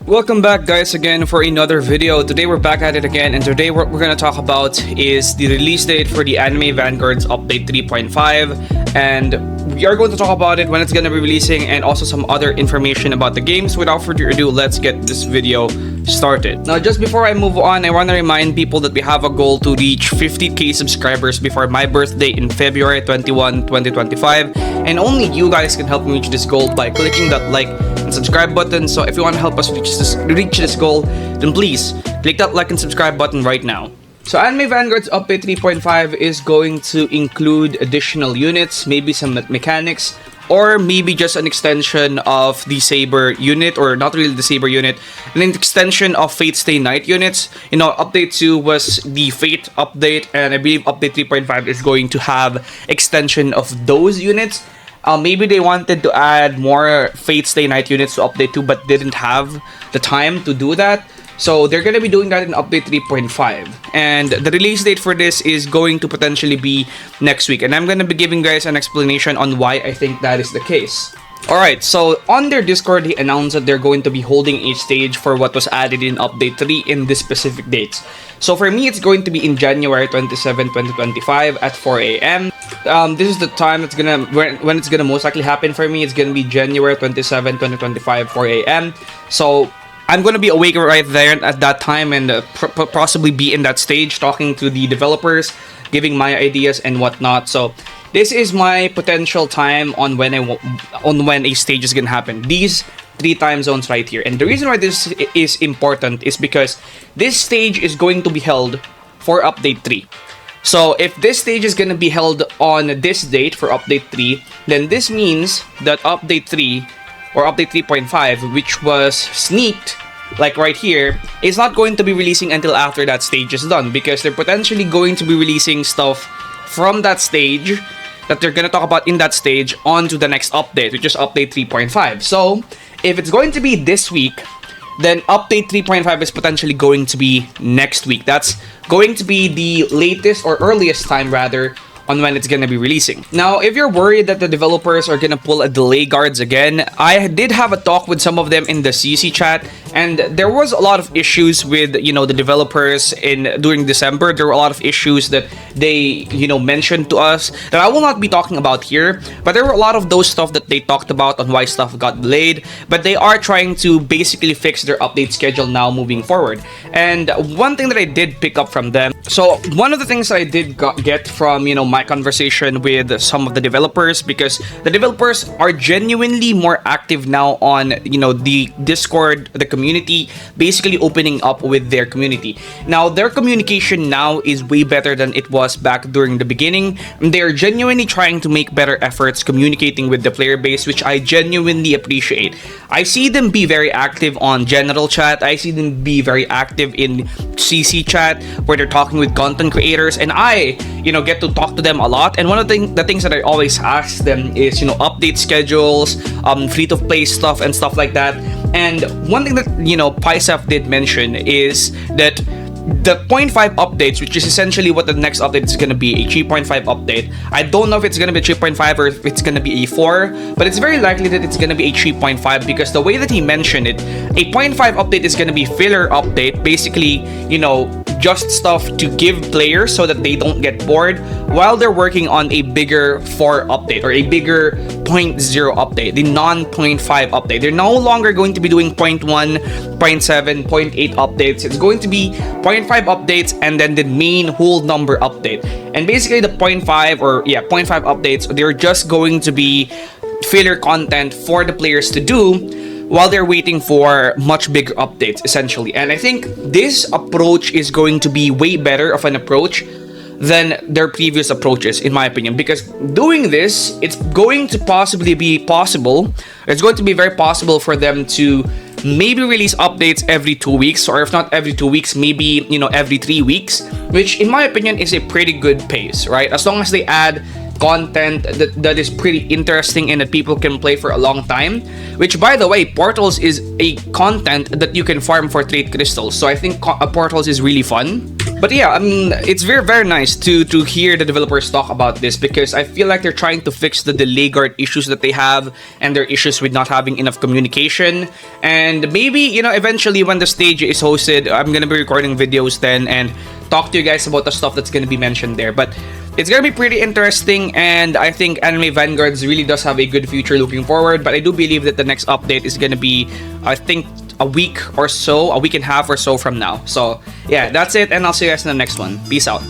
Welcome back guys again for another video. Today we're back at it again, and today what we're going to talk about is the release date for the Anime Vanguards update 3.5, and we are going to talk about it when it's going to be releasing and also some other information about the games. Without further ado, let's get this video started. Now just before I move on, I want to remind people that we have a goal to reach 50k subscribers before my birthday in February 21, 2025, and only you guys can help me reach this goal by clicking that like and subscribe button. So if you want to help us reach this goal, then please click that like and subscribe button right now. So Anime Vanguards update 3.5 is going to include additional units, maybe some mechanics, or maybe just an extension of the Saber unit, or not really the Saber unit, an extension of Fate Stay Night units. You know, update 2 was the Fate update, and I believe update 3.5 is going to have extension of those units. Maybe they wanted to add more Fate Stay Night units to update 2 but didn't have the time to do that. So they're going to be doing that in update 3.5. And the release date for this is going to potentially be next week. And I'm going to be giving guys an explanation on why I think that is the case. Alright, so on their Discord, they announced that they're going to be holding a stage for what was added in update 3 in this specific dates. So for me, it's going to be in January 27, 2025 at 4 a.m. This is the time that's when it's gonna most likely happen for me. It's gonna be January 27, 2025, 4 a.m. So I'm gonna be awake right there at that time and possibly be in that stage talking to the developers, giving my ideas and whatnot. So this is my potential time on when a stage is gonna happen. These 3 time zones right here. And the reason why this is important is because this stage is going to be held for update 3. So if this stage is going to be held on this date for update 3, then this means that update 3 or update 3.5, which was sneaked like right here, is not going to be releasing until after that stage is done, because they're potentially going to be releasing stuff from that stage that they're going to talk about in that stage onto the next update, which is update 3.5. So if it's going to be this week, then update 3.5 is potentially going to be next week. That's going to be the latest or earliest time rather on when it's going to be releasing. Now, if you're worried that the developers are going to pull a delay guards again, I did have a talk with some of them in the CC chat, and there was a lot of issues with, you know, the developers during December. There were a lot of issues that they, you know, mentioned to us that I will not be talking about here, but there were a lot of those stuff that they talked about on why stuff got delayed, but they are trying to basically fix their update schedule now moving forward. And one thing that I did pick up from them, so one of the things I did get from, you know, my conversation with some of the developers, because the developers are genuinely more active now on, you know, the Discord, the community, basically opening up with their community. Now, their communication now is way better than it was back during the beginning. They're genuinely trying to make better efforts communicating with the player base, which I genuinely appreciate. I see them be very active on general chat. I see them be very active in CC chat where they're talking with content creators, and I, you know, get to talk to them a lot. And one of the things that I always ask them is, you know, update schedules, free-to-play stuff and stuff like that. And one thing that, you know, Paisaf did mention is that the 0.5 updates, which is essentially what the next update is going to be, a 3.5 update. I don't know if it's going to be 3.5 or if it's going to be a 4, but it's very likely that it's going to be a 3.5, because the way that he mentioned it, a 0.5 update is going to be filler update, basically, you know, just stuff to give players so that they don't get bored while they're working on a bigger 4 update or a bigger 0.0 update, the non-0.5 update. They're no longer going to be doing 0.1, 0.7, 0.8 updates. It's going to be 0.5 updates and then the main whole number update. And basically the 0.5 or 0.5 updates, they're just going to be filler content for the players to do while they're waiting for much bigger updates, essentially. And I think this approach is going to be way better of an approach than their previous approaches, in my opinion, because doing this, it's going to possibly be possible. It's going to be very possible for them to maybe release updates every 2 weeks, or if not every 2 weeks, maybe, you know, every 3 weeks, which in my opinion is a pretty good pace, right? As long as they add content that is pretty interesting and that people can play for a long time, which, by the way, Portals is a content that you can farm for trade crystals, so I think Portals is really fun. But yeah, I mean, it's very nice to hear the developers talk about this, because I feel like they're trying to fix the delay guard issues that they have and their issues with not having enough communication. And maybe, you know, eventually when the stage is hosted, I'm gonna be recording videos then and talk to you guys about the stuff that's gonna be mentioned there. But it's gonna be pretty interesting, and I think Anime Vanguards really does have a good future looking forward. But I do believe that the next update is gonna be, I think, a week or so, a week and a half or so from now. So yeah, that's it, and I'll see you guys in the next one. Peace out.